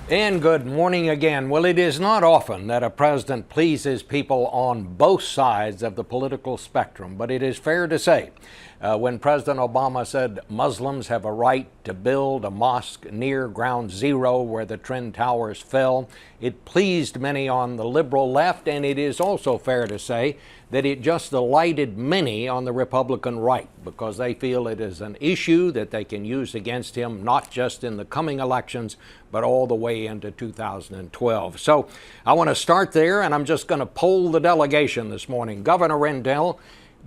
And good morning again. Well, it is not often that a president pleases people on both sides of the political spectrum, but it is fair to say when President Obama said Muslims have a right to build a mosque near ground zero where the Twin Towers fell, it pleased many on the liberal left, and it is also fair to say that it just delighted many on the Republican right because they feel it is an issue that they can use against him, not just in the coming elections, but all the way into 2012. So I want to start there, and I'm just going to poll the delegation this morning. Governor Rendell,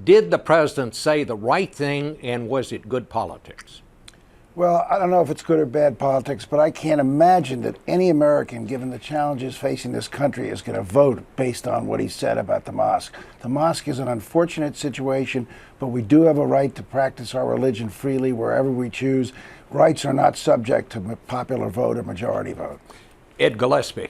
did the president say the right thing, and was it good politics? Well, I don't know if it's good or bad politics, but I can't imagine that any American, given the challenges facing this country, is going to vote based on what he said about the mosque. The mosque is an unfortunate situation, but we do have a right to practice our religion freely wherever we choose. Rights are not subject to popular vote or majority vote. Ed Gillespie.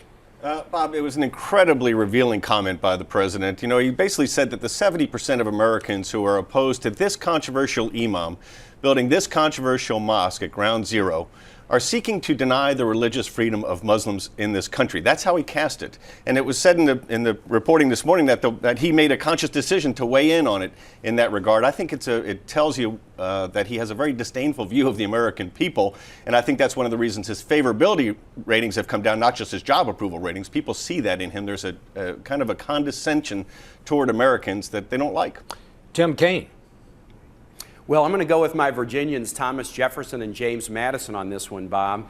Bob, it was an incredibly revealing comment by the president. You know, he basically said that the 70% of Americans who are opposed to this controversial imam building this controversial mosque at ground zero are seeking to deny the religious freedom of Muslims in this country. That's how he cast it. And it was said in the reporting this morning that he made a conscious decision to weigh in on it in that regard. I think it tells you that he has a very disdainful view of the American people. And I think that's one of the reasons his favorability ratings have come down, not just his job approval ratings. People see that in him. There's a kind of a condescension toward Americans that they don't like. Tim Kaine. Well, I'm going to go with my Virginians, Thomas Jefferson and James Madison, on this one, Bob.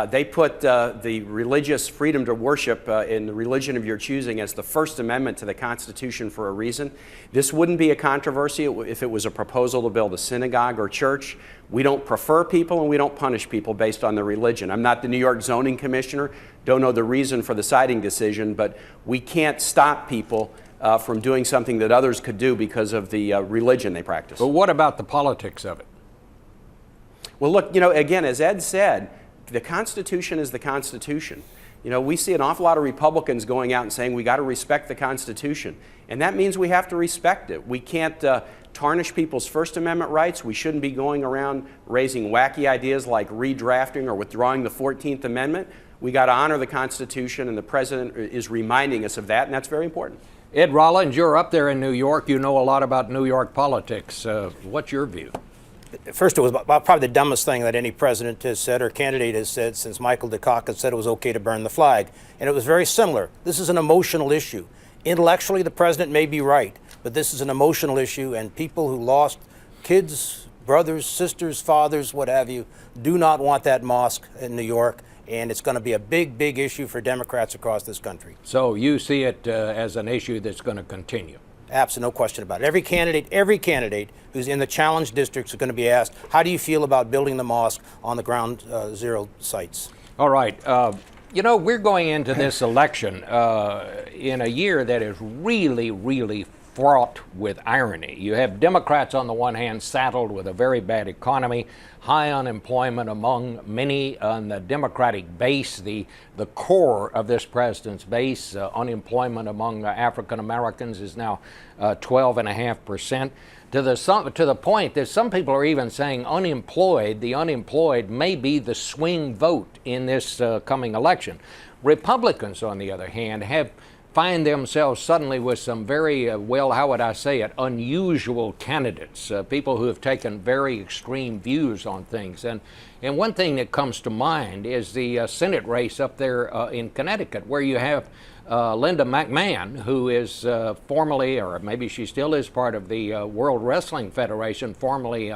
They put the religious freedom to worship in the religion of your choosing as the First Amendment to the Constitution for a reason. This wouldn't be a controversy if it was a proposal to build a synagogue or church. We don't prefer people and we don't punish people based on their religion. I'm not the New York zoning commissioner, don't know the reason for the citing decision, but we can't stop people from doing something that others could do because of the religion they practice. But what about the politics of it? Well, look, you know, again, as Ed said, the Constitution is the Constitution. You know, we see an awful lot of Republicans going out and saying we got to respect the Constitution. And that means we have to respect it. We can't tarnish people's First Amendment rights. We shouldn't be going around raising wacky ideas like redrafting or withdrawing the 14th Amendment. We got to honor the Constitution, and the president is reminding us of that, and that's very important. Ed Rollins, you're up there in New York. You know a lot about New York politics. What's your view? First, it was probably the dumbest thing that any president has said or candidate has said since Michael Dukakis said it was okay to burn the flag. And it was very similar. This is an emotional issue. Intellectually, the president may be right, but this is an emotional issue, and people who lost kids, brothers, sisters, fathers, what have you, do not want that mosque in New York. And it's going to be a big, big issue for Democrats across this country. So you see it as an issue that's going to continue? Absolutely, no question about it. Every candidate who's in the challenge districts is going to be asked, how do you feel about building the mosque on the ground zero sites? All right. You know, we're going into this election in a year that is really, really fraught with irony. You have Democrats on the one hand saddled with a very bad economy, high unemployment among many on the Democratic base, the core of this president's base. Unemployment among African Americans is now 12.5%. To the point that some people are even saying the unemployed may be the swing vote in this coming election. Republicans, on the other hand, find themselves suddenly with some very, unusual candidates, people who have taken very extreme views on things. And one thing that comes to mind is the Senate race up there in Connecticut, where you have Linda McMahon, who is formerly, or maybe she still is part of the World Wrestling Federation, formerly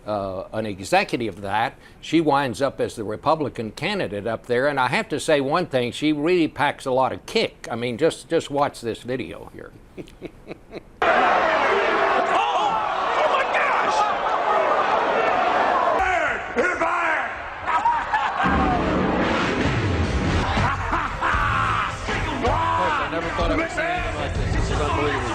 an executive of that. She winds up as the Republican candidate up there, and I have to say one thing, she really packs a lot of kick. I mean, just watch this video here. Oh my gosh! You're fired! I never thought I would say anything like this. This is unbelievable.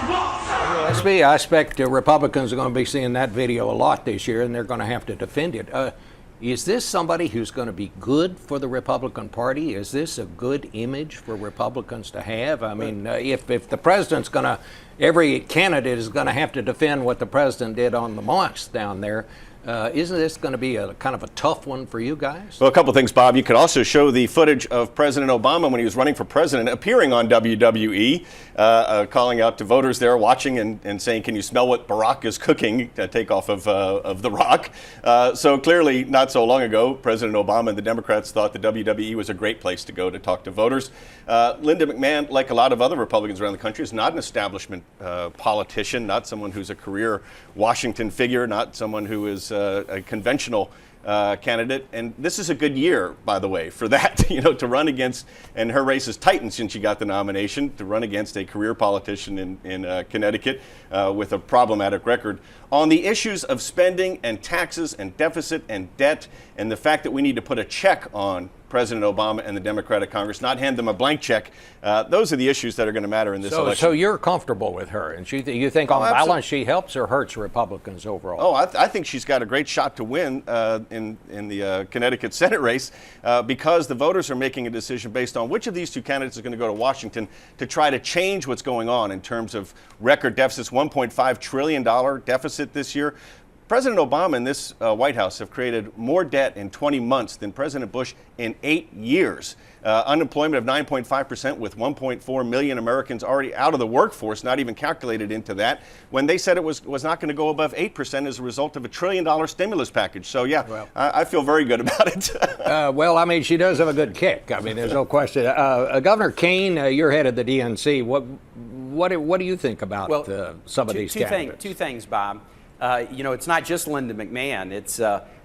I expect Republicans are going to be seeing that video a lot this year, and they're going to have to defend it. Is this somebody who's going to be good for the Republican Party? Is this a good image for Republicans to have? I mean, if the president's every candidate is going to have to defend what the president did on the mosque down there, Isn't this going to be a kind of a tough one for you guys? Well, a couple things, Bob. You could also show the footage of President Obama when he was running for president, appearing on WWE, calling out to voters there watching and saying, "Can you smell what Barack is cooking?" Takeoff of The Rock. So clearly, not so long ago, President Obama and the Democrats thought the WWE was a great place to go to talk to voters. Linda McMahon, like a lot of other Republicans around the country, is not an establishment politician, not someone who's a career Washington figure, not someone who is a conventional candidate. And this is a good year, by the way, for that, to run against, and her race is tightened since she got the nomination, to run against a career politician in Connecticut with a problematic record on the issues of spending and taxes and deficit and debt, and the fact that we need to put a check on President Obama and the Democratic Congress, not hand them a blank check. Those are the issues that are going to matter in this election. So you're comfortable with her, and you think on balance she helps or hurts Republicans overall? Oh, I think she's got a great shot to win in the Connecticut Senate race because the voters are making a decision based on which of these two candidates is going to go to Washington to try to change what's going on in terms of record deficits, $1.5 trillion deficit this year. President Obama and this White House have created more debt in 20 months than President Bush in 8 years. Unemployment of 9.5% with 1.4 million Americans already out of the workforce, not even calculated into that, when they said it was not going to go above 8% as a result of $1 trillion stimulus package. So, yeah, well, I feel very good about it. Well, I mean, she does have a good kick. I mean, there's no question. Governor Kaine, you're head of the DNC. What do you think about some of these candidates? Two things, Bob. It's not just Linda McMahon. It's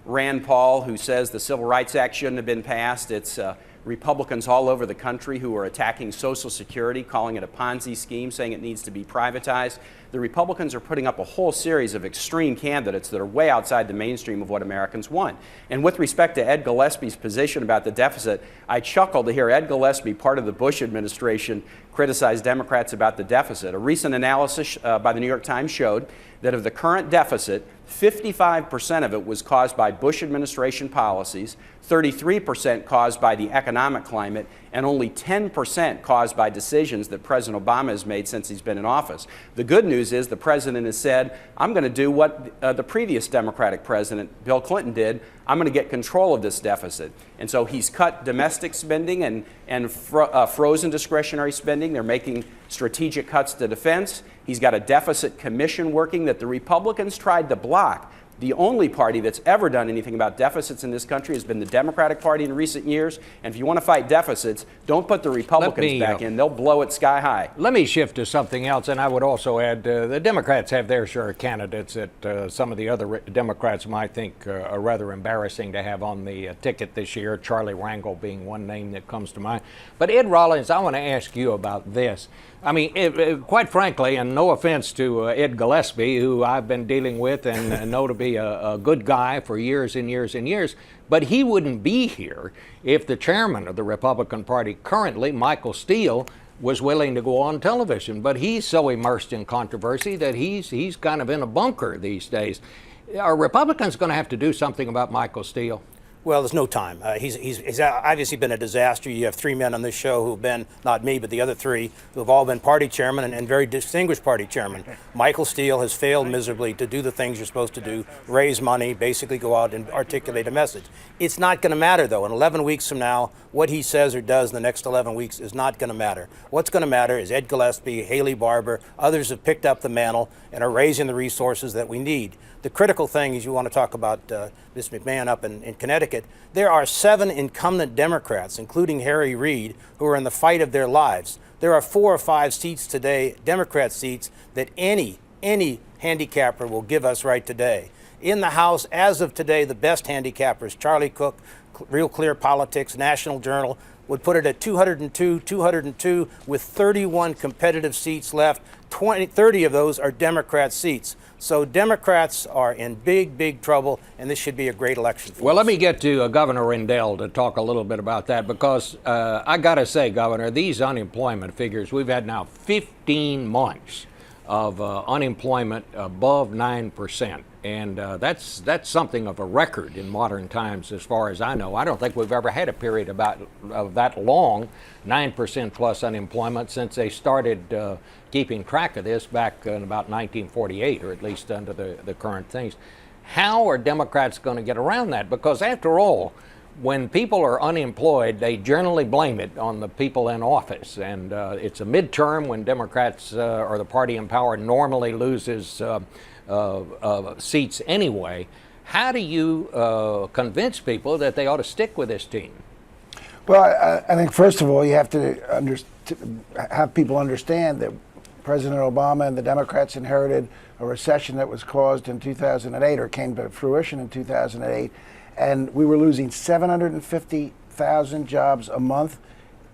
Rand Paul, who says the Civil Rights Act shouldn't have been passed. It's Republicans all over the country who are attacking Social Security, calling it a Ponzi scheme, saying it needs to be privatized. The Republicans are putting up a whole series of extreme candidates that are way outside the mainstream of what Americans want. And with respect to Ed Gillespie's position about the deficit, I chuckle to hear Ed Gillespie, part of the Bush administration, criticize Democrats about the deficit. A recent analysis by the New York Times showed that of the current deficit, 55% of it was caused by Bush administration policies, 33% caused by the economic climate, and only 10% caused by decisions that President Obama has made since he's been in office. The good news is the president has said, I'm going to do what the previous Democratic president, Bill Clinton, did. I'm going to get control of this deficit. And so he's cut domestic spending and frozen discretionary spending. They're making strategic cuts to defense. He's got a deficit commission working that the Republicans tried to block. The only party that's ever done anything about deficits in this country has been the Democratic Party in recent years. And if you want to fight deficits, don't put the Republicans back in. They'll blow it sky high. Let me shift to something else, and I would also add the Democrats have their share of candidates that some of the other Democrats might think are rather embarrassing to have on the ticket this year, Charlie Rangel being one name that comes to mind. But Ed Rollins, I want to ask you about this. I mean, quite frankly, and no offense to Ed Gillespie, who I've been dealing with and know to be a good guy for years and years and years, but he wouldn't be here if the chairman of the Republican Party currently, Michael Steele, was willing to go on television. But he's so immersed in controversy that he's kind of in a bunker these days. Are Republicans going to have to do something about Michael Steele? Well, there's no time. He's obviously been a disaster. You have three men on this show who've been, not me, but the other three, who have all been party chairman and very distinguished party chairman. Michael Steele has failed miserably to do the things you're supposed to do, raise money, basically go out and articulate a message. It's not going to matter, though. In 11 weeks from now, what he says or does in the next 11 weeks is not going to matter. What's going to matter is Ed Gillespie, Haley Barbour, others have picked up the mantle and are raising the resources that we need. The critical thing is you want to talk about Ms. McMahon up in Connecticut. There are 7 incumbent Democrats, including Harry Reid, who are in the fight of their lives. There are 4 or 5 seats today, Democrat seats, that any handicapper will give us right today. In the House, as of today, the best handicappers, Charlie Cook, Real Clear Politics, National Journal, would put it at 202 with 31 competitive seats left. 30 of those are Democrat seats. So Democrats are in big trouble, and this should be a great election for us. Let me get to Governor Rendell to talk a little bit about that, because I got to say, Governor, these unemployment figures, we've had now 15 months of unemployment above 9%. And that's something of a record in modern times, as far as I know. I don't think we've ever had a period of that long, 9% plus unemployment, since they started keeping track of this back in about 1948, or at least under the current things. How are Democrats going to get around that? Because after all, when people are unemployed, they generally blame it on the people in office. And it's a midterm when Democrats or the party in power normally loses seats anyway. How do you convince people that they ought to stick with this team? Well, I think first of all, you have to have people understand that President Obama and the Democrats inherited a recession that was caused in 2008 or came to fruition in 2008. And we were losing 750,000 jobs a month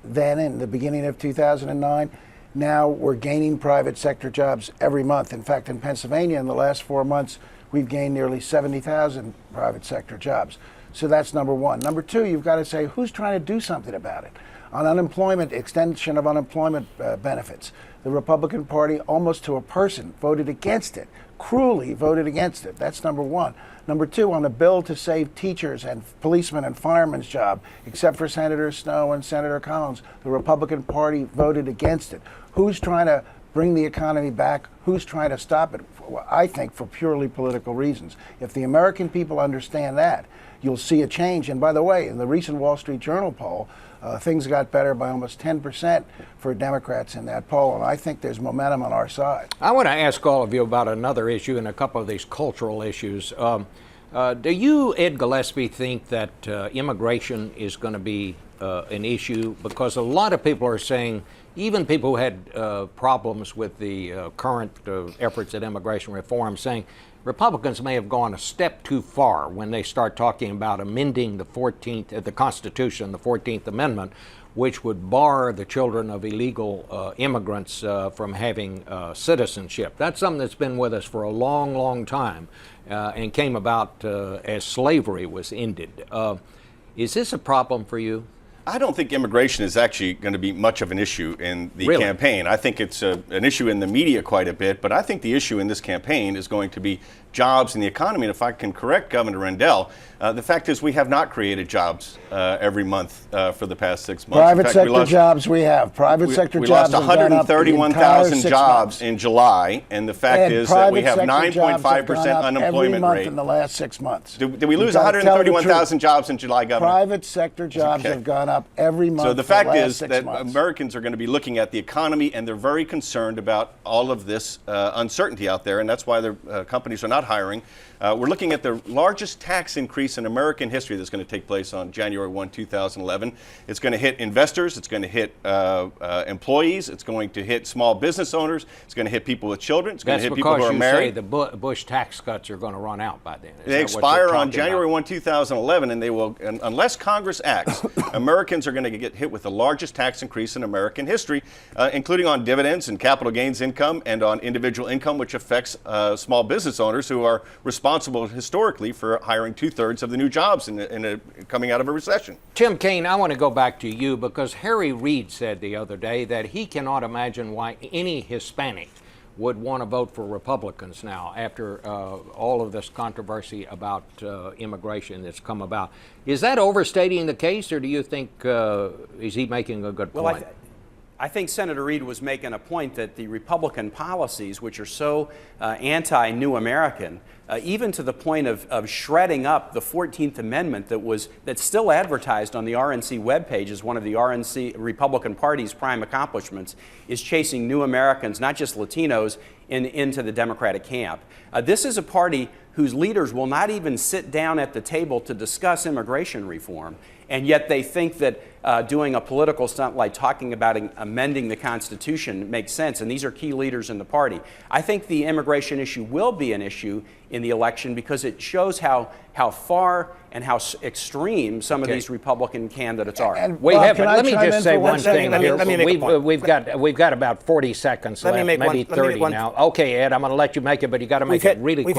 then in the beginning of 2009. Now we're gaining private sector jobs every month. In fact, in Pennsylvania, in the last 4 months, we've gained nearly 70,000 private sector jobs. So that's number one. Number two, you've got to say, who's trying to do something about it? On unemployment, extension of unemployment benefits, the Republican Party, almost to a person, voted against it, cruelly voted against it. That's number one. Number two, on a bill to save teachers and policemen and firemen's job, except for Senator Snowe and Senator Collins, the Republican Party voted against it. Who's trying to bring the economy back? Who's trying to stop it? I think for purely political reasons. If the American people understand that, you'll see a change. And by the way, in the recent Wall Street Journal poll, things got better by almost 10% for Democrats in that poll, and I think there's momentum on our side. I want to ask all of you about another issue and a couple of these cultural issues. Do you, Ed Gillespie, think that immigration is going to be an issue? Because a lot of people are saying, even people who had problems with the current efforts at immigration reform, saying Republicans may have gone a step too far when they start talking about amending the Constitution, the 14th Amendment, which would bar the children of illegal immigrants from having citizenship. That's something that's been with us for a long, long time and came about as slavery was ended. Is this a problem for you? I don't think immigration is actually going to be much of an issue in the Really? campaign. I think it's an issue in the media quite a bit, but I think the issue in this campaign is going to be jobs and the economy. And if I can correct Governor Rendell, the fact is we have not created jobs every month for the past 6 months. Private sector jobs we have. Private sector we jobs lost have gone up the entire 131,000 6 jobs months. in July, and the fact And is that we have private sector jobs have 9.5% gone up every unemployment month rate. in the last 6 months. Did we lose You've gotta tell the truth. 131,000 jobs in July, Governor? Private sector jobs have gone up every month. So the for fact last is 6 that months. Americans are going to be looking at the economy, and they're very concerned about all of this uncertainty out there, and that's why the companies are not hiring. We're looking at the largest tax increase in American history that's going to take place on January 1, 2011. It's going to hit investors. It's going to hit employees. It's going to hit small business owners. It's going to hit people with children. It's going to hit people who are married. That's because you say the Bush tax cuts are going to run out by then. Is They that what expire you're on talking January about? 1, 2011, and they will, unless Congress acts, Americans are going to get hit with the largest tax increase in American history, including on dividends and capital gains income and on individual income, which affects small business owners who are responsible historically for hiring 2/3 of the new jobs coming out of a recession. Tim Kaine, I want to go back to you because Harry Reid said the other day that he cannot imagine why any Hispanic would want to vote for Republicans now after all of this controversy about immigration that's come about. Is that overstating the case, or do you think is he making a good point? I think Senator Reid was making a point that the Republican policies, which are so anti-New American, even to the point of shredding up the 14th Amendment that's still advertised on the RNC webpage as one of the RNC Republican Party's prime accomplishments, is chasing new Americans, not just Latinos, into the Democratic camp. This is a party whose leaders will not even sit down at the table to discuss immigration reform, and yet they think that doing a political stunt like talking about amending the Constitution makes sense, and these are key leaders in the party. I think the immigration issue will be an issue in the election because it shows how far and how extreme some of these Republican candidates are. Let me just say one thing here. Let me make a point. We've got about 40 seconds left, maybe 30 now. Okay, Ed, I'm going to let you make it, but you got to make it really quick.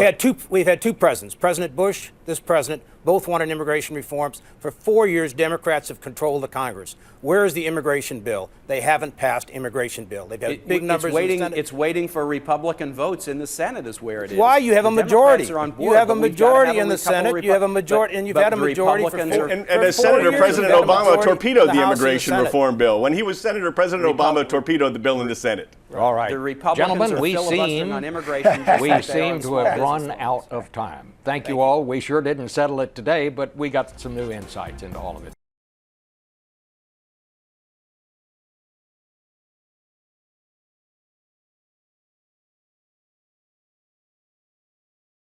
We've had two presidents. President Bush, this president, both wanted immigration reforms. For 4 years, Democrats have controlled the Congress. Where is the immigration bill? They haven't passed immigration bill. They've got big numbers it's waiting, in the Senate. It's waiting for Republican votes in the Senate is where it is. Why? You have The a majority. Democrats are on board, You have a but we've gotta majority have in the couple Senate. You have a majority, and you've but had a the majority for Republicans four, are- And for as 4 Senator years, President you've had a Obama majority torpedoed in the House and immigration Senate. reform bill. When he was Senator, President Obama Republic- torpedoed the bill in the Senate. All right. The Republicans Gentlemen, are we filibustering on immigration. just we like they are seem on to small have business run laws. out of time. Thank you all. We sure didn't settle it today, but we got some new insights into all of it.